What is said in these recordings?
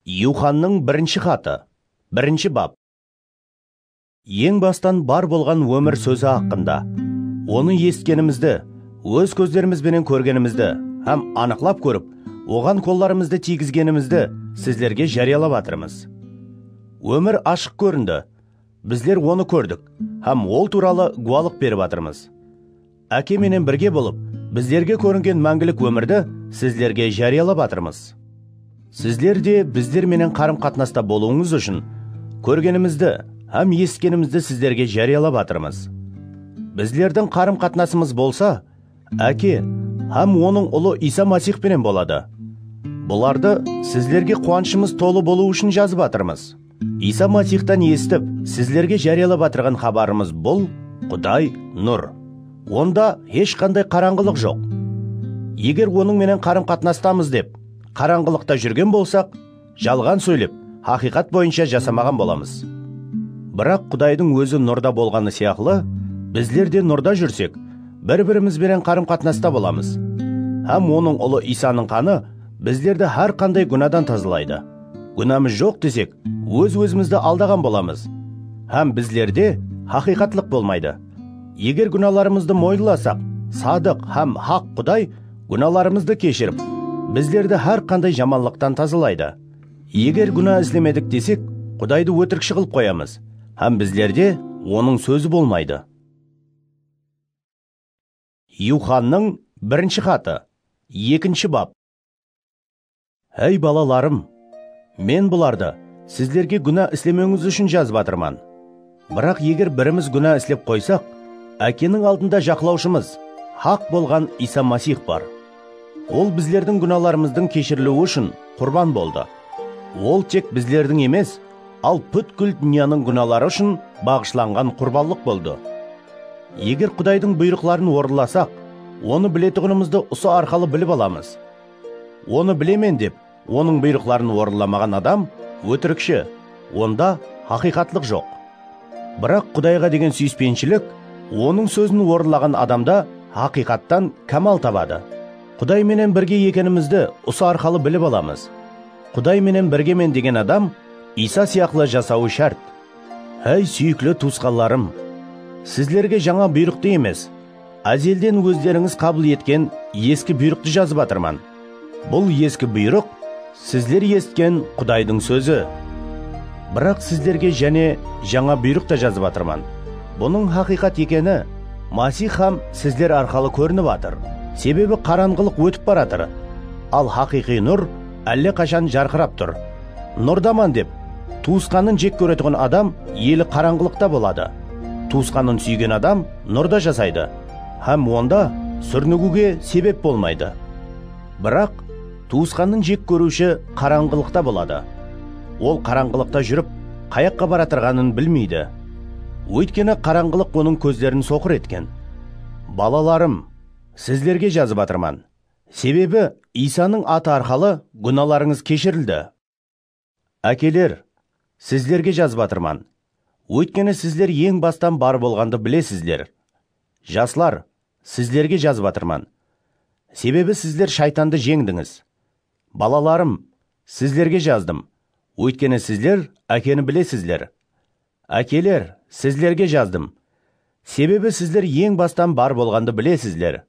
Юханның бірінші хаты, бірінші бап. Ең бастан бар болған өмір сөзі хақында, оны естігенімізді, өз көздерімізбенен көргенімізді, һәм анықлап көріп, оған қолдарымызды тигізгенімізді сіздерге жариялап жатырмыз. Өмір ашық көрінді, біздер оны көрдік, һәм ол туралы гуалық беріп жатырмыз. Әке менен бірге болып, біздерге көрінген мәңгілік өмірді сіздерге жариялап жатырмыз. Сіздер де біздер менен қарым-қатынаста болуыңыз үшін көргенімізді һәм естігенімізді сіздерге жариялап жатырмыз. Біздердің қарым-қатынасымыз болса, әке һәм оның ұлы Иса Масихпенен болады. Бұларды сіздерге қуанышымыз толы болу үшін жазып жатырмыз. Иса Масихтан естіп, сіздерге жариялап жатырған хабарымыз бұл Құдай нұр. Онда ешқандай қараңғылық жоқ. Егер оның менен қарым-қатынастамыз деп қараңғылықта жүрген болсақ, жалған сөйлеп, хақиқат бойынша жасамаған боламыз. Бірақ Құдайдың өзі нұрда болғаны сияқлы, біздер де нұрда жүрсек, бір-бірімізбенен қарым-қатынаста боламыз. Һәм оның ұлы Исаның қаны біздерді әр қандай күнәдан тазалайды. Күнәміз жоқ десек, өз-өзімізді алдаған боламыз. Һәм біздерде хақиқатлық болмайды. Егер күнәларымызды мойындасақ, садық һәм хақ Құдай күнәларымызды кешіріп, біздерді әр қандай жаманлықтан тазалайды. Егер күнә істемедік десек, Құдайды өтірікші қылып қоямыз, һәм біздерде оның сөзі болмайды. Юханның бірінші хаты, екінші бап. Әй балаларым, мен бұларды сіздерге күнә істемеңіз үшін жазып жатырмын. Бірақ егер біріміз күнә істеп қойсақ, әкенің алдында жақлаушымыз, хақ болған Иса Масих бар. Ол біздердің күнәларымыздың кешірілуі үшін құрбан болды. Ол тек біздердің емес, ал бүткіл дүнияның күнәлары үшін бағышланған құрбанлық болды. Егер Құдайдың бұйрықларын орындасақ, оны білетұғынымызды осы арқылы біліп аламыз. Оны білемен деп, оның бұйрықларын орындамаған адам өтірікші, онда хақиқатлық жоқ. Бірақ Құдайға деген сүйіспеншілік, оның сөзін орындаған адамда хақиқаттан камал табады. Құдай менен бірге екенімізді осы арқылы біліп аламыз. Құдай менен біргемен деген адам Иса сияқлы жасауы шарт. Әй сүйіклі туысқандарым, сіздерге жаңа бұйрықты емес, әзелден өздеріңіз қабыл еткен ескі бұйрықты жазып жатырмын. Бұл ескі бұйрық сіздер естіген Құдайдың сөзі. Бірақ сіздерге және жаңа бұйрық та жазып жатырмын. Бұның хақиқат екені Масих һәм сіздер арқылы көрініп жатыр. Себебі қараңғылық өтіп баратыр. Ал хақиқи нұр әлі қашан жарқырап тұр. Нұрдаман деп, туысқанын жек көретұғын адам елі қараңғылықта болады. Туысқанын сүйген адам нұрда жасайды. Һәм онда сүрнігуге себеп болмайды. Бірақ туысқанын жек көруші қараңғылықта болады. Ол қараңғылықта жүріп, қаяққа баратырғанын білмейді. Өйткені қараңғылық оның көздерін соқыр еткен. Балаларым, сіздерге жазып жатырмын. Себебі Исаның аты арқылы күнәларыңыз кешірілді. Әкелер, сіздерге жазып жатырмын. Өйткені сіздер ең бастан бар болғанды білесіздер. Жаслар, сіздерге жазып жатырмын. Себебі сіздер шайтанды жеңдіңіз. Балаларым, сіздерге жаздым. Өйткені сіздер әкені білесіздер. Әкелер, сіздерге жаздым. Себебі сіздер ең бастан бар болғанды білесіздер.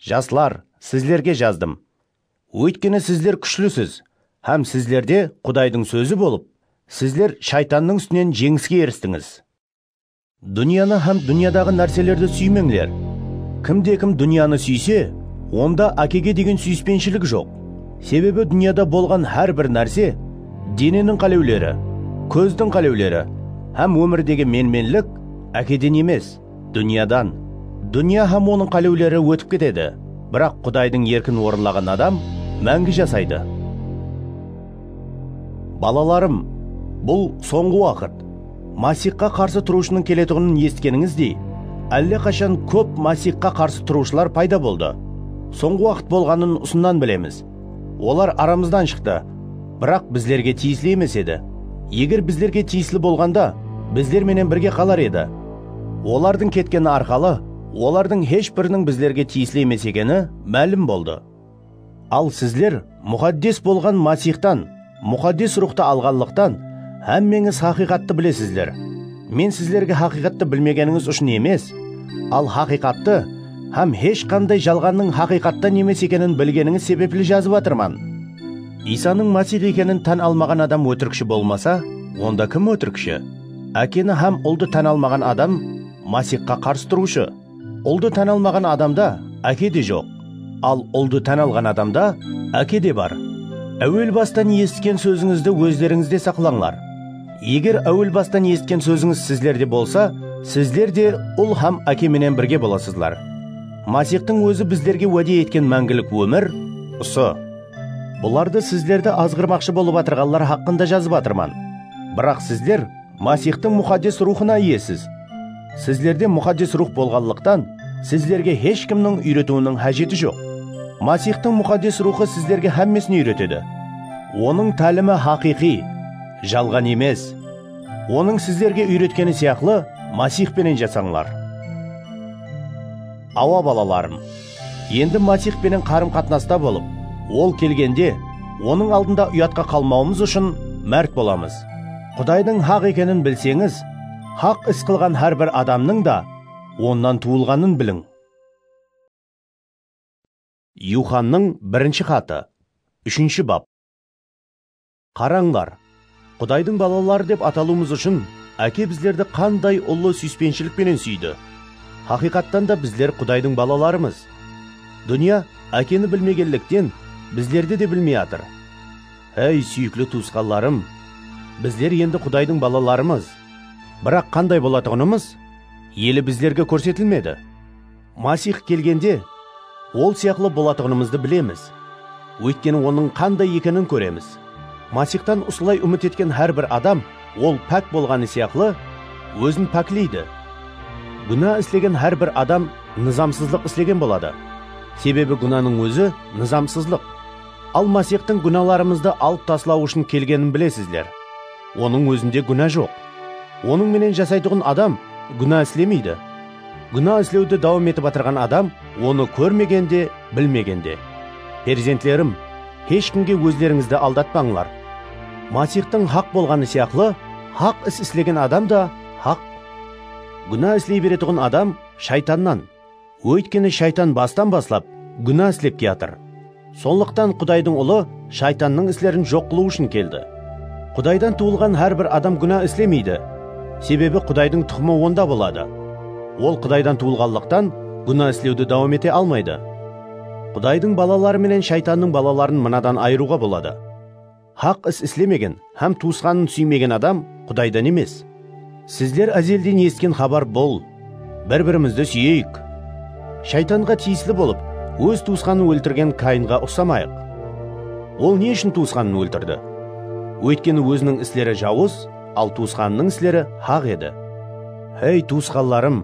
Жаслар, сіздерге жаздым. Өйткені сіздер күшлісіз, һәм сіздерде Құдайдың сөзі болып, сіздер шайтанның үстінен жеңіске ерістіңіз. Дүнияны һәм дүниядағы нәрселерді сүймеңлер. Кімде-кім дүнияны сүйсе, онда әкеге деген сүйіспеншілік жоқ. Себебі дүнияда болған әр бір нәрсе, дененің қалеулері, көздің қалеулері, һәм өмірдегі менменлік әкеден емес, дүниядан. Дүния һәм оның қалеулері өтіп кетеді, бірақ Құдайдың еркін орындаған адам мәңгі жасайды. Балаларым, бұл соңғы уақыт. Масихқа қарсы тұрушының келетұғынын естігеніңіздей, әлі қашан көп Масихқа қарсы тұрушылар пайда болды. Соңғы уақыт болғанын ұсыннан білеміз. Олар арамыздан шықты, бірақ біздерге тиесілі емес еді. Егер біздерге тиесілі болғанда, біздер менен бірге қалар еді. Олардың кеткені арқалы, олардың ешбірінің біздерге тиесілі емес екені мәлім болды. Ал сіздер мұқаддес болған Масихтан, Мұқаддес рухты алғанлықтан, әммеңіз хақиқатты білесіздер. Мен сіздерге хақиқатты білмегеніңіз үшін емес, ал хақиқатты, һәм ешқандай жалғанның хақиқаттан емес екенін білгеніңіз себеплі жазып атырман. Исаның Масих екенін тән алмаған адам өтірікші болмаса, онда кім өтірікші? Әкені һәм ұлды тән алмаған адам Масихқа қарсы тұрушы. Ұлды тән алмаған адамда әке де жоқ, ал ұлды тән алған адамда әке де бар. Әуел бастан естіген сөзіңізді өздеріңізде сақлаңлар. Егер әуел бастан естіген сөзіңіз сіздерде болса, сіздер де ұл һәм әке менен бірге боласызлар. Масихтың өзі біздерге уәде еткен мәңгілік өмір осы. Бұларды сіздерді азғырмақшы болып атырғанлар хақында жазып атырман. Бірақ сіздер Масихтың мұқаддес рухына иесіз. Сіздерде мұқаддес рух болғанлықтан, сіздерге ешкімнің үйретуінің қажеті жоқ. Масихтың мұқаддес рухы сіздерге һәммесін үйретеді. Оның тәлімі хақиқи, жалған емес. Оның сіздерге үйреткені сияқлы Масихпенен жасаңлар. Ауа балаларым, енді Масихпенен қарым-қатынаста болып, ол келгенде, оның алдында ұятқа қалмауымыз үшін мәрт боламыз. Құдайдың хақ екенін білсеңіз, хақ іс қылған әрбір адамның да оннан туылғанын білің. Юханның 1 хаты, 3 бап. Қараңлар, Құдайдың балалары деп аталуымыз үшін әке біздерді қандай ұлы сүйіспеншілікпенен сүйді. Хақиқаттан да біздер Құдайдың балаларымыз. Дүния әкені білмегенліктен біздерді де білмей атыр. Әй сүйіклі туысқанларым, біздер енді Құдайдың балаларымыз. Бірақ қандай болатығынымыз елі біздерге көрсетілмеді. Масих келгенде ол сияқлы болатығынымызды білеміз. Өйткені оның қандай екенін көреміз. Масихтан ұсылай үміт еткен әрбір адам ол пәк болғаны сияқлы өзін пәклейді. Гүнә істеген әрбір адам низамсызлық істеген болады. Себебі гүнәнің өзі низамсызлық. Ал Масихтың гүнәларымызды алып таслау үшін келгенін білесіздер. Оның өзінде гүнә жоқ. Оның менен жасайтығын адам гүнә істемейді. Гүнә істеуді дауам етіп атырған адам оны көрмегенде, білмегенде. Перзентлерім, ешкімге өздеріңізді алдатпаңлар. Масихтың хақ болғаны сияқлы, хақ іс істеген адам да хақ. Гүнә істей беретұғын адам шайтаннан. Өйткені шайтан бастан баслап гүнә істеп келатыр. Сондықтан Құдайдың ұлы шайтанның іслерін жоқ қылу үшін келді. Құдайдан туылған әрбір адам гүнә істемейді. Себебі Құдайдың тұқымы онда болады. Ол Құдайдан туылғанлықтан гүнә істеуді дауам ете алмайды. Құдайдың балалары менен шайтанның балаларын мынадан айыруға болады. Хақ іс істемеген һәм туысқанын сүймеген адам Құдайдан емес. Сіздер әзелден есткен хабар бұл. Бір-бірімізді сүйейік. Шайтанға тиесілі болып, өз туысқанын өлтірген Каинға ұқсамайық. Ол не үшін туысқанын өлтірді? Өйткені өзінің іслері жауыз, ал туысқанының іслері хақ еді. Әй туысқанларым,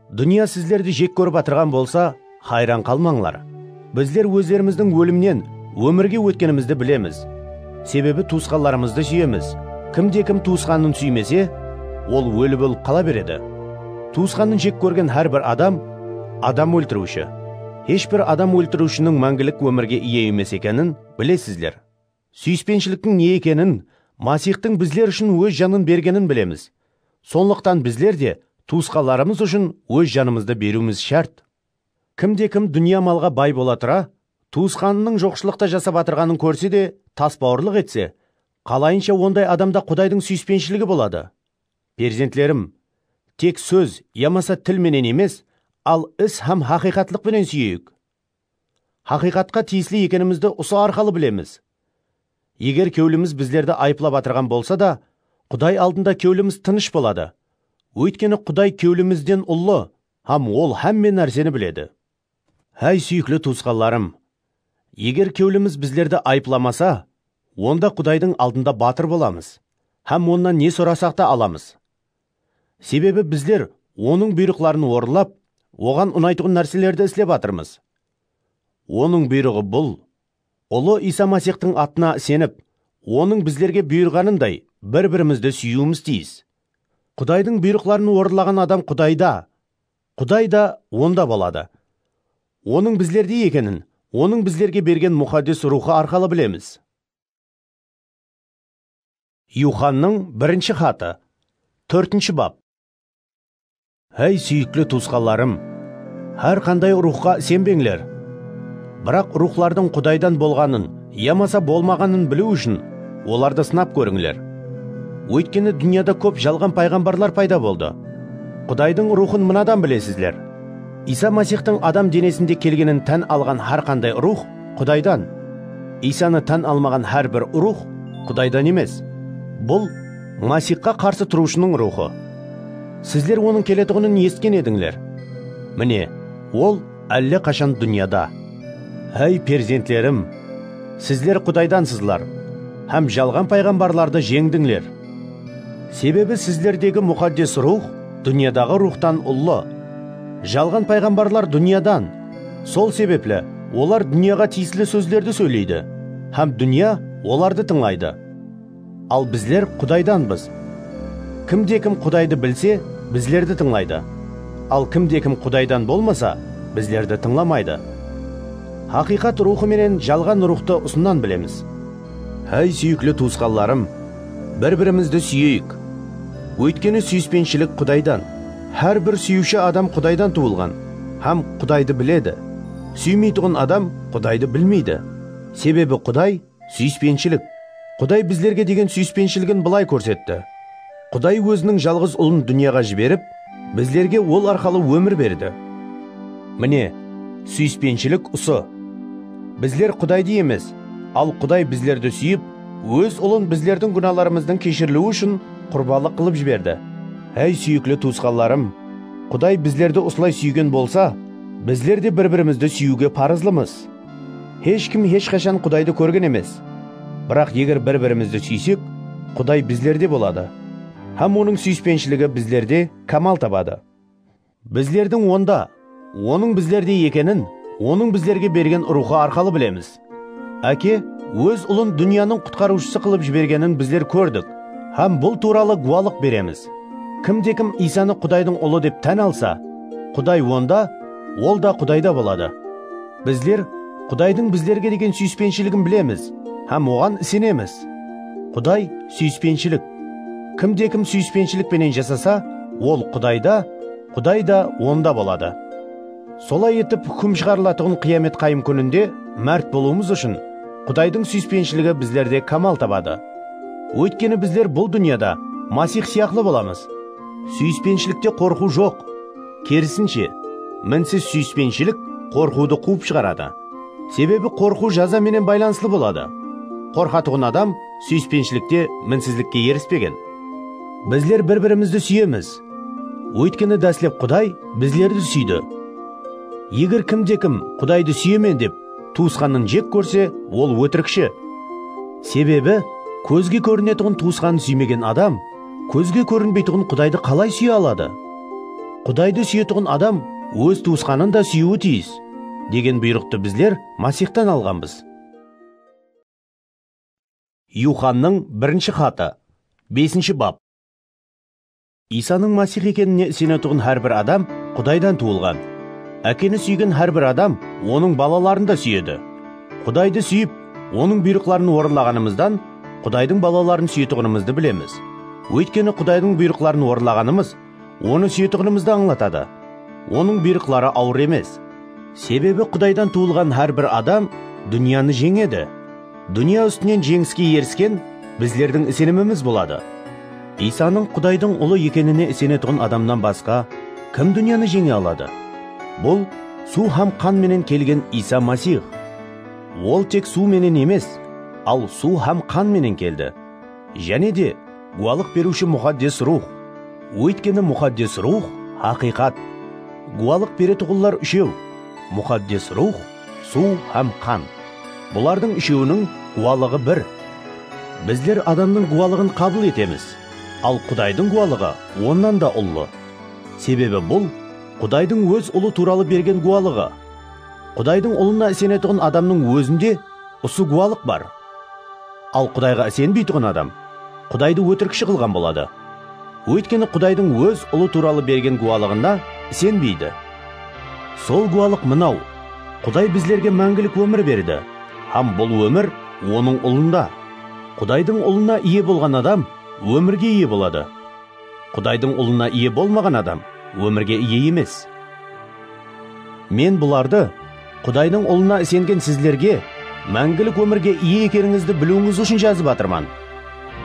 дүния сіздерді жек көріп атырған болса, хайран қалмаңлар. Біздер өздеріміздің өлімнен өмірге өткенімізді білеміз. Себебі туысқанларымызды сүйеміз. Кімде-кім туысқанын сүймесе, ол өліп өліп қала береді. Туысқанын жек көрген әрбір адам өлтіруші. Ешбір адам өлтірушінің мәңгілік өмірге ие емес екенін білесіздер. Сүйіспеншіліктің не екенін, Масихтың біздер үшін өз жанын бергенін білеміз. Сондықтан біздер де туысқанларымыз үшін өз жанымызды беруіміз шарт. Кімде-кім дүния малға бай бола тұра, туысқанының жоқшылықта жасап атырғанын көрсе де, тасбауырлық етсе, қалайынша ондай адамда Құдайдың сүйіспеншілігі болады. Перзентлерім, тек сөз, ямаса тіл менен емес, ал іс һәм хақиқатлықпенен сүйейік. Хақиқатқа тиесілі екенімізді осы арқылы білеміз. Егер кеуліміз біздерді айыплап атырған болса да, Құдай алдында кеуліміз тыныш болады. Өйткені Құдай кеулімізден ұлы, һәм ол һәмме нәрсені біледі. Әй сүйіклі туысқанларым, егер кеуліміз біздерді айыпламаса, онда Құдайдың алдында батыр боламыз, һәм оннан не сұрасақ та аламыз. Себебі біздер оның бұйрықларын орындап, оған ұнайтығын нәрселерді істеп атырмыз. Оның бұйрығы бұл: ұлы Иса Масихтың атына сеніп, оның біздерге бұйырғанындай бір-бірімізді сүюіміз тиіс. Құдайдың бұйрықларын орындаған адам Құдайда онда болады. Оның біздерде екенін, оның біздерге берген мұқаддес рухы арқылы білеміз. Юханның бірінші хаты, 4-ші бап. Әй сүйіклі туысқанларым, әр қандай рухқа сенбеңлер. Бірақ рухлардың Құдайдан болғанын, ямаса болмағанын білу үшін оларды сынап көріңлер. Өйткені дүнияда көп жалған пайғамбарлар пайда болды. Құдайдың рухын мынадан білесіздер. Иса Масихтың адам денесінде келгенін тән алған әр қандай рух Құдайдан. Исаны тән алмаған әр бір рух Құдайдан емес. Бұл Масихқа қарсы тұрушының рухы. Сіздер оның келетұғынын есткен едіңлер. Міне, ол әлі қашан дүнияда. Әй перзентлерім, сіздер Құдайдансызлар, һәм жалған пайғамбарларды жеңдіңлер. Себебі сіздердегі мұқаддес рух дүниядағы рухтан ұлы. Жалған пайғамбарлар дүниядан. Сол себеплі олар дүнияға тиесілі сөздерді сөйлейді, һәм дүния оларды тыңлайды. Ал біздер Құдайданбыз. Кімде-кім Құдайды білсе, біздерді тыңлайды. Ал кімде-кім Құдайдан болмаса, біздерді тыңламайды. Хақиқат рухы менен жалған рухты ұсыннан білеміз. Әй сүйіклі туысқанларым, бір-бірімізді сүйейік. Өйткені сүйіспеншілік Құдайдан. Әр бір сүйуші адам Құдайдан туылған, һәм Құдайды біледі. Сүймейтұғын адам Құдайды білмейді. Себебі Құдай сүйіспеншілік. Құдай біздерге деген сүйіспеншілігін былай көрсетті. Құдай өзінің жалғыз ұлын дүнияға жіберіп, біздерге ол арқылы өмір берді. Міне, сүйіспеншілік ұсы. Біздер Құдайды емес, ал Құдай біздерді сүйіп, өз ұлын біздердің күнәларымыздың кешірілуі үшін құрбалық қылып жіберді. Әй сүйіклі туысқанларым, Құдай біздерді осылай сүйген болса, біздер де бір-бірімізді сүюге парызлымыз. Ешкім ешқашан Құдайды көрген емес. Бірақ егер бір-бірімізді сүйсек, Құдай біздерде болады. Һәм оның сүйіспеншілігі біздерде камал табады. Біздердің онда, оның біздерде екенін, оның біздерге берген рухы арқылы білеміз. Әке өз ұлын дүнияның құтқарушысы қылып жібергенін біздер көрдік, һәм бұл туралы гуалық береміз. Кімде-кім Исаны Құдайдың ұлы деп тән алса, Құдай онда, ол да Құдайда болады. Біздер Құдайдың біздерге деген сүйіспеншілігін білеміз, һәм оған сенеміз. Құдай сүйіспеншілік. Кімде-кім сүйіспеншілікпенен жасаса, ол Құдайда, Құдай да онда болады. Солай етіп хүкім шығарылатұғын қиямет қайым күнінде мәрт болуымыз үшін Құдайдың сүйіспеншілігі біздерде камал табады. Өйткені біздер бұл дүнияда Масих сияқлы боламыз. Сүйіспеншілікте қорқу жоқ. Керісінше, мінсіз сүйіспеншілік қорқуды қуып шығарады. Себебі қорқу жаза менен байланысты болады. Қорқатұғын адам сүйіспеншілікте мінсізлікке еріспеген. Біздер бір-бірімізді сүйеміз. Өйткені дәслеп Құдай біздерді сүйді. Егер кімде-кім Құдайды сүйемен деп туысқанын жек көрсе, ол өтірікші. Себебі көзге көрінетұғын туысқанын сүймеген адам көзге көрінбейтұғын Құдайды қалай сүйе алады? Құдайды сүйетұғын адам өз туысқанын да сүйуі тиіс деген бұйрықты біздер Масихтан алғанбыз. Юханның 1-ші хаты, 5-ші бап. Исаның Масих екеніне сенетұғын әр бір адам Құдайдан туылған. Әкені сүйген әр бір адам оның балаларын да сүйеді. Құдайды сүйіп, оның бұйрықларын орындағанымыздан Құдайдың балаларын сүйетұғынымызды білеміз. Өйткені Құдайдың бұйрықларын орындағанымыз оны сүйетұғынымызды аңлатады. Оның бұйрықлары ауыр емес. Себебі Құдайдан туылған әр бір адам дүнияны жеңеді. Дүния үстінен жеңіске еріскен біздердің сеніміміз болады. Исаның Құдайдың ұлы екеніне сенетұғын адамнан басқа кім дүнияны жеңе алады? Бұл су һәм қан менен келген Иса Масих. Ол тек су менен емес, ал су һәм қан менен келді. Және де гуалық беруші мұқаддес рух. Өйткені мұқаддес рух хақиқат. Гуалық беретұғылар үшеу: мұқаддес рух, су һәм қан. Бұлардың үшеуінің гуалығы бір. Біздер адамның гуалығын қабыл етеміз, ал Құдайдың гуалығы оннан да ұлы. Себебі бұл Құдайдың өз ұлы туралы берген гуалығы. Құдайдың ұлына сенетұғын адамның өзінде ұсы гуалық бар. Ал Құдайға сенбейтұғын адам Құдайды өтірікші қылған болады. Өйткені Құдайдың өз ұлы туралы берген гуалығына сенбейді. Сол гуалық мынау: Құдай біздерге мәңгілік өмір берді, һәм бұл өмір оның ұлында. Құдайдың ұлына ие болған адам өмірге ие болады. Құдайдың ұлына ие болмаған адам өмірге ие емес. Мен бұларды Құдайдың ұлына сенген сіздерге мәңгілік өмірге ие екеніңізді білуіңіз үшін жазып жатырмын.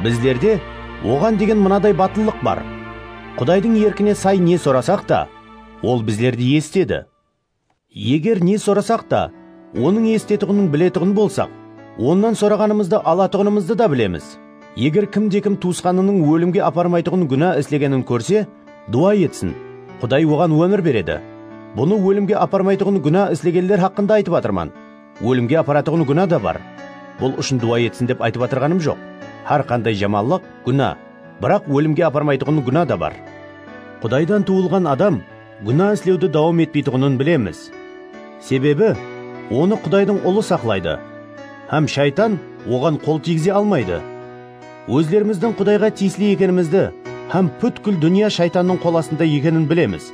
Біздерде оған деген мынадай батылдық бар. Құдайдың еркіне сай не сұрасақ та, ол біздерді естеді. Егер не сұрасақ та, оның естетұғының білетұғын болсақ, оннан сұрағанымызды алатұғынымызды да білеміз. Егер кімде-кім туысқанының өлімге апармайтұғын күнә істегенін көрсе, дуа етсін. Құдай оған өмір береді. Бұны өлімге апармайтұғын күнә істегендер хақында айтып жатырмын. Өлімге апаратұғын күнә да бар. Бұл үшін дуа етсін деп айтып жатырғаным жоқ. Har қандай жаманлық күнә, бірақ өлімге апармайтұғын күнә да бар. Құдайдан туылған адам күнә істеуді дауам етпейтұғынын білеміз. Себебі, оны Құдайдың ұлы сақлайды. Һәм шайтан оған қол тигізе алмайды. Өзлеріміздің Құдайға тиесілі екенімізді, һәм бүткіл дүния шайтанның қол астында екенін білеміз.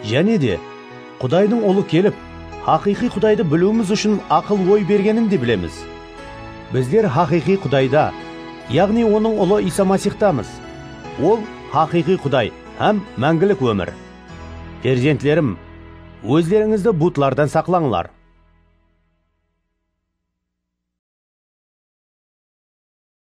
Және де Құдайдың ұлы келіп, хақиқи Құдайды білуіміз үшін ақыл ой бергенін де білеміз. Біздер хақиқи Құдайда, яғни оның ұлы Иса Масихтамыз. Ол хақиқи Құдай һәм мәңгілік өмір. Перзентлерім, өздеріңізді бұтлардан сақлаңлар.